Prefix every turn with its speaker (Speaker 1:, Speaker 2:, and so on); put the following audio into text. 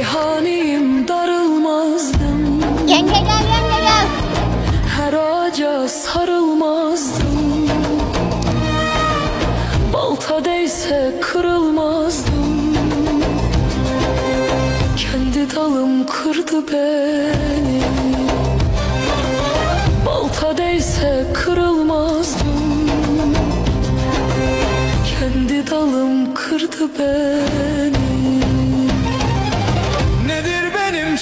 Speaker 1: Meyhaneyim, darılmazdım.
Speaker 2: Yenge gel, yenge gel.
Speaker 1: Her ağaca sarılmazdım. Balta değse kırılmazdım. Kendi dalım kırdı beni. Balta değse kırılmazdım. Kendi dalım kırdı beni.